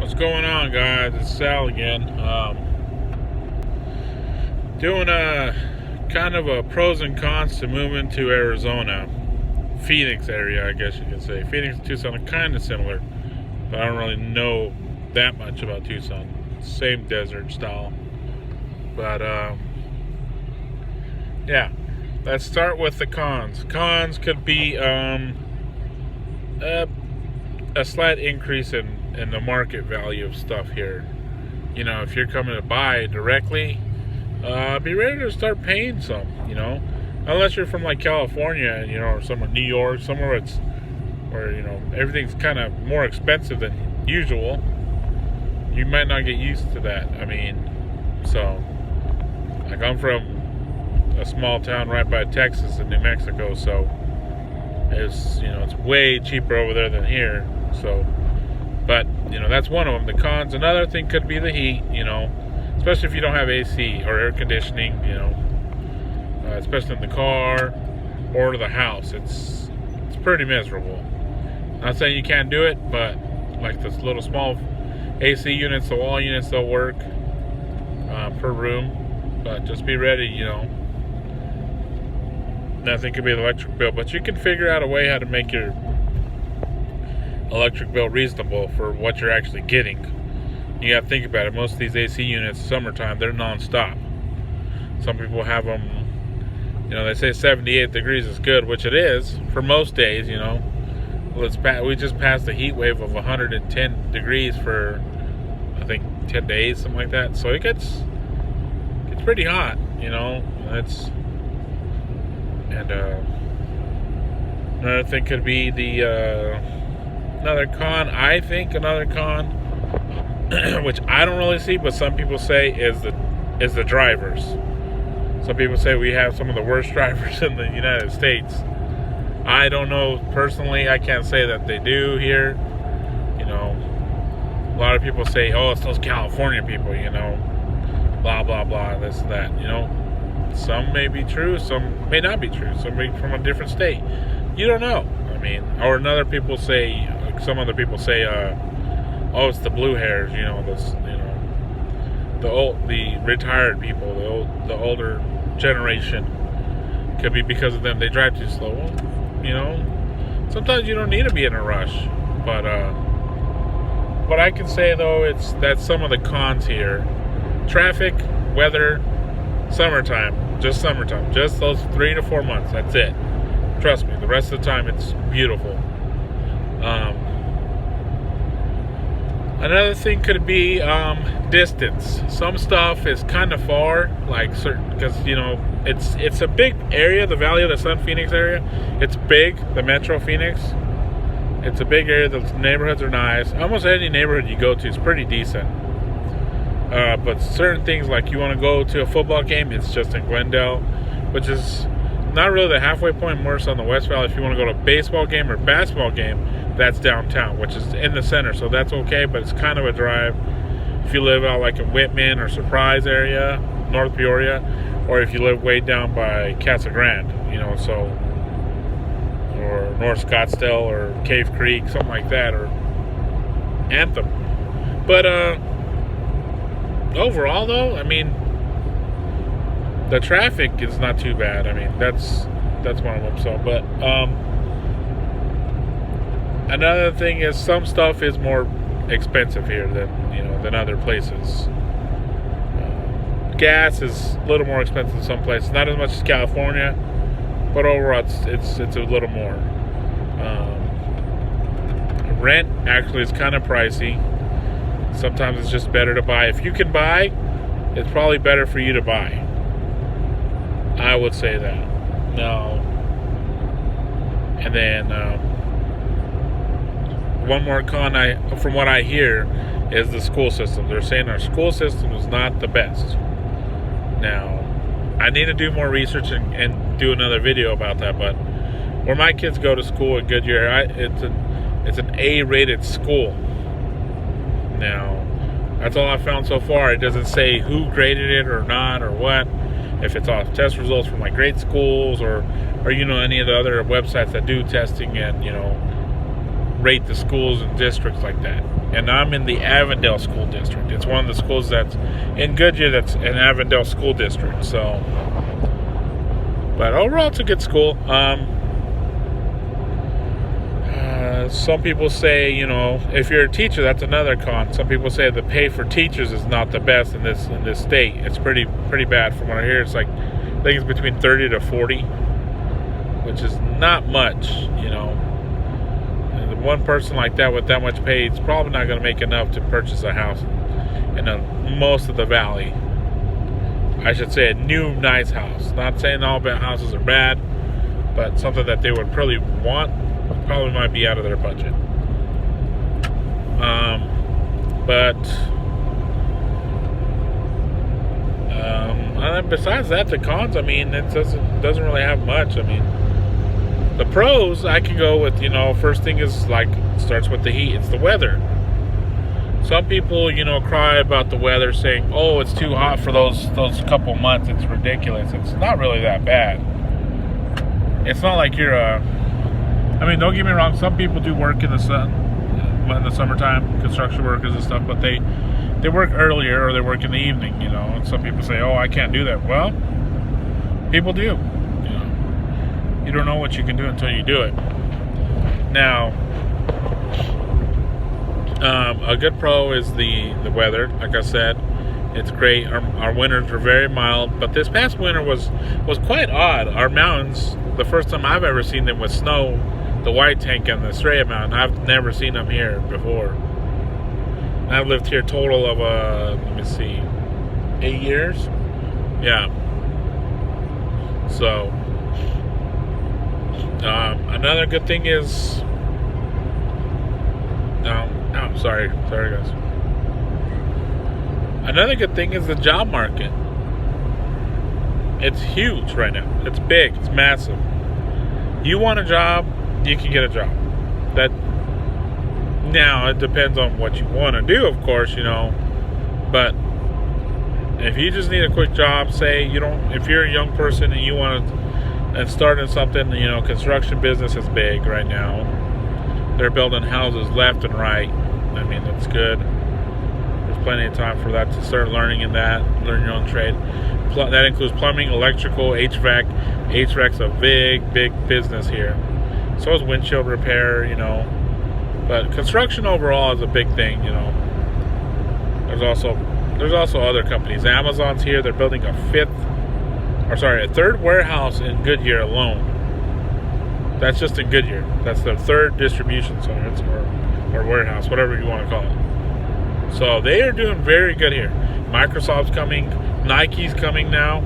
What's going on, guys? It's Sal again. Doing a kind of a pros and cons to moving to Arizona, Phoenix area, I guess you could say. Phoenix and Tucson are kind of similar, but I don't really know that much about Tucson. Same desert style, but yeah. Let's start with the cons. Cons could be a slight increase in the market value of stuff here. You know, if you're coming to buy directly, be ready to start paying some, unless you're from like California, or somewhere, New York, somewhere where, everything's kind of more expensive than usual. You might not get used to that. Like I'm from a small town right by Texas in New Mexico, so it's way cheaper over there than here. So, but that's one of them. The cons. Another thing could be the heat. Especially if you don't have AC or air conditioning. Especially in the car or the house, it's pretty miserable. Not saying you can't do it, but like this little small AC units, the wall units, they'll work per room. But just be ready. Nothing could be the electric bill, but you can figure out a way how to make your electric bill reasonable for what you're actually getting. You got to think about it. Most of these AC units, summertime, they're non-stop. Some people have them, they say 78 degrees is good, which it is for most days. We just passed a heat wave of 110 degrees for, I think, 10 days, something like that. So it gets pretty hot. And another thing could be another con, which I don't really see, but some people say is the drivers. Some people say we have some of the worst drivers in the United States. I don't know personally. I can't say that they do here. A lot of people say, oh, it's those California people, blah, blah, blah, this and that, Some may be true, some may not be true. Some may be from a different state. You don't know. Or some other people say, oh, it's the blue hairs, the retired people, the older generation. Could be because of them. They drive too slow. Sometimes you don't need to be in a rush. But what I can say though, that's some of the cons here. Traffic, weather, summertime, just those 3 to 4 months. That's it. Trust me, the rest of the time it's beautiful. Another thing could be distance. Some stuff is kind of far, because it's a big area. The Valley of the Sun, Phoenix area, it's big. The Metro Phoenix, it's a big area. The neighborhoods are nice. Almost any neighborhood you go to is pretty decent. But certain things, like you want to go to a football game, it's just in Glendale, which is not really the halfway point, more so on the West Valley. If you want to go to a baseball game or basketball game, that's downtown, which is in the center, so that's okay, but it's kind of a drive. If you live out like in Whitman or Surprise area, North Peoria, or if you live way down by Casa Grande, or North Scottsdale or Cave Creek, something like that, or Anthem. But overall, though, the traffic is not too bad. That's one of them. So, but another thing is some stuff is more expensive here than other places. Gas is a little more expensive in some places, not as much as California, but overall it's a little more. Rent actually is kind of pricey. Sometimes it's just better to buy. If you can buy, it's probably better for you to buy. I would say that. No. And then one more con, from what I hear, is the school system. They're saying our school system is not the best. Now, I need to do more research and do another video about that. But where my kids go to school at Goodyear, it's an A-rated school. Now, that's all I've found so far. It doesn't say who graded it or not or what. If it's off test results from like grade schools or any of the other websites that do testing and rate the schools and districts like that. And I'm in the Avondale School District. It's one of the schools that's in Goodyear that's an Avondale School District. So, but overall, it's a good school. Some people say, you know, if you're a teacher, that's another con. Some people say the pay for teachers is not the best in this state. It's pretty bad from what I hear. It's like, I think it's between 30 to 40, which is not much, you know. And one person like that with that much pay is probably not going to make enough to purchase a house in most of the valley. I should say a new nice house. Not saying all houses are bad, but something that they would probably want probably might be out of their budget. And besides that, the cons, I mean, it doesn't really have much. I mean, the pros, I can go with, you know, first thing is, like, starts with the heat. It's the weather. Some people, you know, cry about the weather, saying, oh, it's too hot for those couple months. It's ridiculous. It's not really that bad. It's not like you're I mean, don't get me wrong, some people do work in the sun in the summertime, construction workers and stuff, but they work earlier or they work in the evening, you know. And some people say, oh, I can't do that. Well, people do. You know, you don't know what you can do until you do it. Now, a good pro is the weather. Like I said, it's great. Our winters are very mild, but this past winter was quite odd. Our mountains, the first time I've ever seen them with snow, the White Tank and the Estrella Mountain, I've never seen them here before. I've lived here a total of, let me see, 8 years? Yeah. So, another good thing is, sorry guys. Another good thing is the job market. It's huge right now. It's big. It's massive. You want a job, you can get a job. That now it depends on what you want to do, of course, you know. But if you just need a quick job, say if you're a young person and you want to start in something, you know, construction business is big right now. They're building houses left and right. I mean, that's good. There's plenty of time for that to start learn your own trade. That includes plumbing, electrical, HVAC. HVAC's a big business here. So is windshield repair, you know. But construction overall is a big thing, you know. There's also other companies. Amazon's here. They're building a third warehouse in Goodyear alone. That's just in Goodyear. That's their third distribution center or warehouse, whatever you want to call it. So they are doing very good here. Microsoft's coming. Nike's coming now.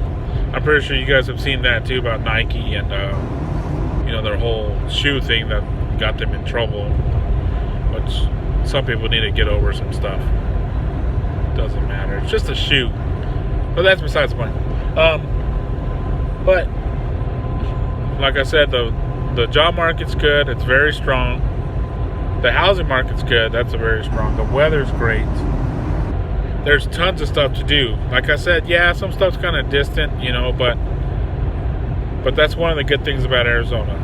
I'm pretty sure you guys have seen that too about Nike and you know, their whole shoe thing that got them in trouble. Which some people need to get over some stuff. Doesn't matter. It's just a shoe. But that's besides the point. But like I said, the job market's good. It's very strong. The housing market's good. That's very strong. The weather's great. There's tons of stuff to do. Like I said, yeah, some stuff's kind of distant, you know, but that's one of the good things about Arizona.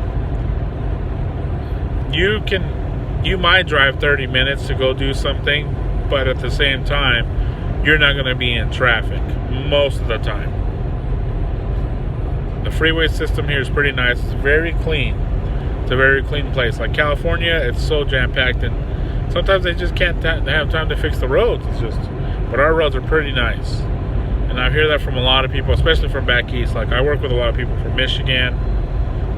You might drive 30 minutes to go do something, but at the same time, you're not going to be in traffic most of the time. The freeway system here is pretty nice. It's very clean. It's a very clean place. Like California, it's so jam-packed, and sometimes they just can't have time to fix the roads. But our roads are pretty nice. And I hear that from a lot of people, especially from back east. Like, I work with a lot of people from Michigan,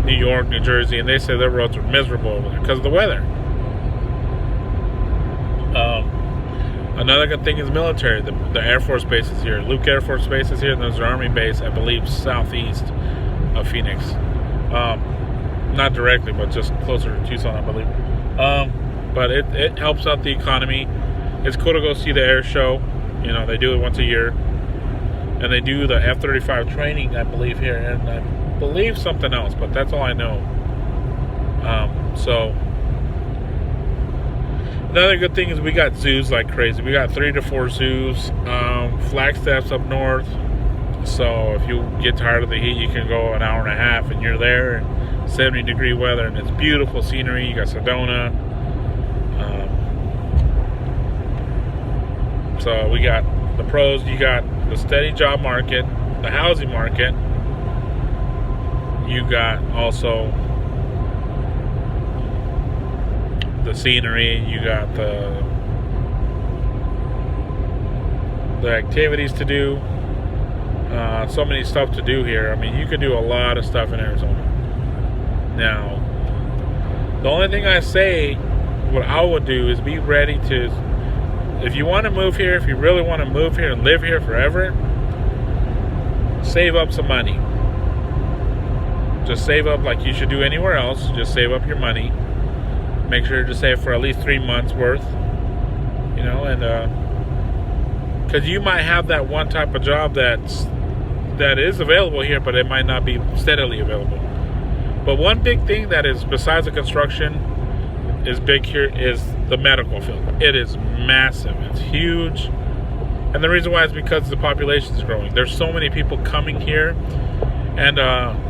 New York, New Jersey, and they say their roads are miserable over there because of the weather. Another good thing is military. The Air Force base is here. Luke Air Force Base is here, and there's an Army base, I believe, southeast of Phoenix. Not directly, but just closer to Tucson, I believe. But it helps out the economy. It's cool to go see the air show. You know, they do it once a year. And they do the F-35 training, I believe, here. And I believe something else, but that's all I know. So, another good thing is we got zoos like crazy. We got 3 to 4 zoos. Flagstaff's up north. So, if you get tired of the heat, you can go an hour and a half and you're there. And 70-degree weather, and it's beautiful scenery. You got Sedona. So we got the pros. You got the steady job market, the housing market. You got also the scenery. You got the activities to do. So many stuff to do here. I mean, you could do a lot of stuff in Arizona. Now, the only thing I say, what I would do is be ready to, if you want to move here, if you really want to move here and live here forever, save up some money. Just save up like you should do anywhere else. Just save up your money. Make sure to save for at least 3 months worth. You know, and because you might have that one type of job that is available here, but it might not be steadily available. But one big thing that is, besides the construction, is big here is the medical field. It is massive. It's huge. And the reason why is because the population is growing. There's so many people coming here. And,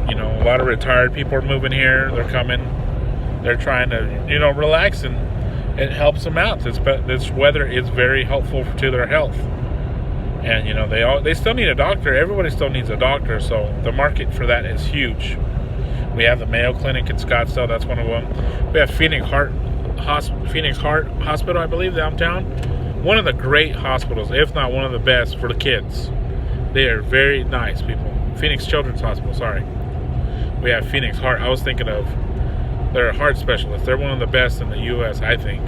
you know, a lot of retired people are moving here. They're coming. They're trying to, you know, relax, and it helps them out. This weather is very helpful to their health. And, you know, they still need a doctor. Everybody still needs a doctor. So the market for that is huge. We have the Mayo Clinic in Scottsdale. That's one of them. We have Phoenix Heart Hospital, I believe, downtown. One of the great hospitals, if not one of the best for the kids. They are very nice people. Phoenix Children's Hospital, sorry. We have Phoenix Heart. I was thinking of, they're a heart specialist. They're one of the best in the U.S., I think.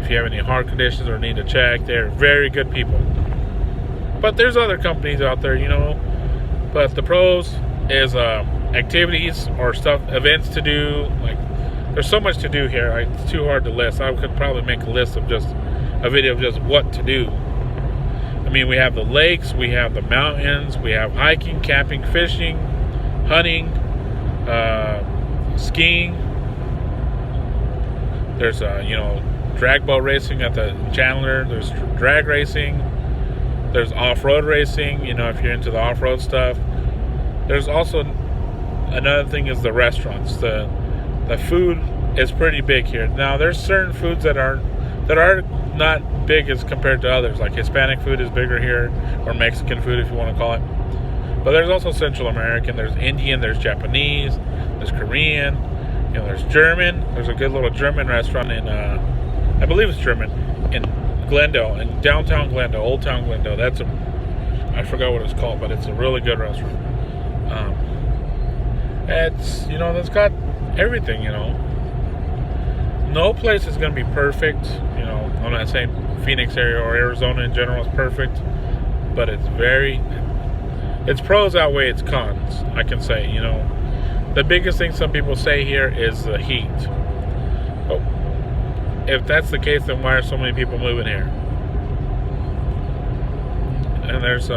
If you have any heart conditions or need to check, they're very good people. But there's other companies out there, you know. But the pros is activities or stuff, events to do. Like, there's so much to do here. It's too hard to list. I could probably make a list of just a video of just what to do. I mean, we have the lakes, we have the mountains, we have hiking, camping, fishing, hunting, skiing. There's you know, drag boat racing at the Chandler. There's drag racing. There's off-road racing, you know, if you're into the off-road stuff. There's also another thing is the restaurants. The food is pretty big here. Now, there's certain foods that are not big as compared to others. Like Hispanic food is bigger here, or Mexican food, if you want to call it. But there's also Central American. There's Indian. There's Japanese. There's Korean. You know, there's German. There's a good little German restaurant in, I believe it's German, in Glendale, in downtown Glendale, Old Town Glendale. I forgot what it's called, but it's a really good restaurant. It's, you know, it's got everything, you know. No place is going to be perfect, you know. I'm not saying Phoenix area or Arizona in general is perfect, but its pros outweigh its cons, I can say, you know. The biggest thing some people say here is the heat. But if that's the case, then why are so many people moving here? And there's,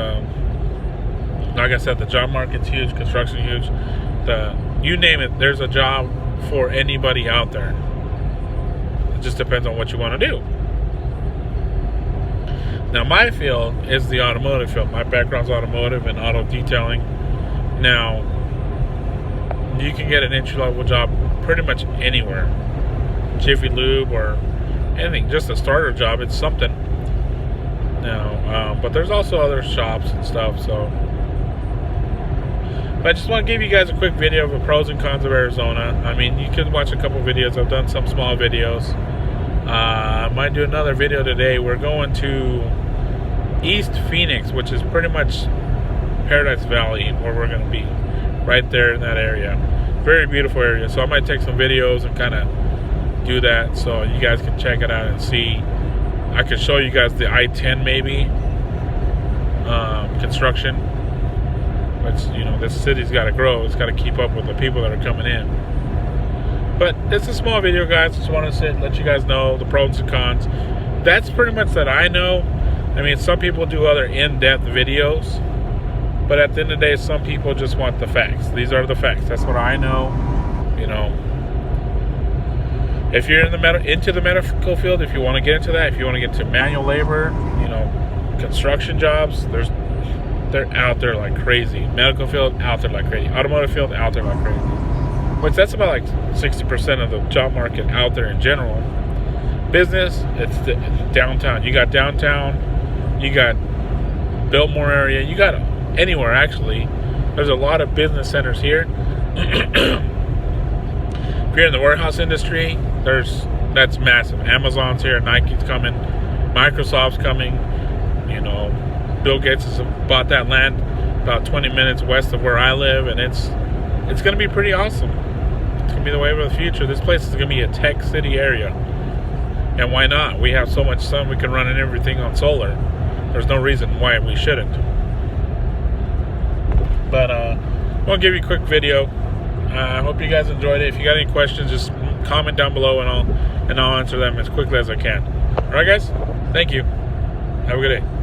like I said, the job market's huge, construction huge. You name it, there's a job for anybody out there. It just depends on what you want to do. Now, my field is the automotive field. My background's automotive and auto detailing. Now, you can get an entry-level job pretty much anywhere. Jiffy Lube or anything, just a starter job, it's something. Now, but there's also other shops and stuff, so. But I just want to give you guys a quick video of the pros and cons of Arizona. I mean, you can watch a couple videos. I've done some small videos. I might do another video today. We're going to East Phoenix, which is pretty much Paradise Valley, where we're going to be, right there in that area. Very beautiful area. So I might take some videos and kind of do that so you guys can check it out and see. I could show you guys the I-10 maybe construction. But, you know, this city's got to grow. It's got to keep up with the people that are coming in. But it's a small video, guys. Just want to let you guys know the pros and cons. That's pretty much that I know. I mean, some people do other in-depth videos. But at the end of the day, some people just want the facts. These are the facts. That's what I know. You know, if you're into the medical field, if you want to get into that, if you want to get into manual labor, you know, construction jobs, they're out there like crazy. Medical field, out there like crazy. Automotive field, out there like crazy. Which that's about like 60% of the job market out there in general. Business, it's downtown. You got downtown. You got Biltmore area. You got anywhere, actually. There's a lot of business centers here. If you're in the warehouse industry, that's massive. Amazon's here, Nike's coming, Microsoft's coming. You know, Bill Gates has bought that land about 20 minutes west of where I live, and it's going to be pretty awesome. It's going to be the wave of the future. This place is going to be a tech city area. And why not? We have so much sun, we can run everything on solar. There's no reason why we shouldn't. But I'll give you a quick video. I hope you guys enjoyed it. If you got any questions, just comment down below, and I'll answer them as quickly as I can. All right, guys? Thank you. Have a good day.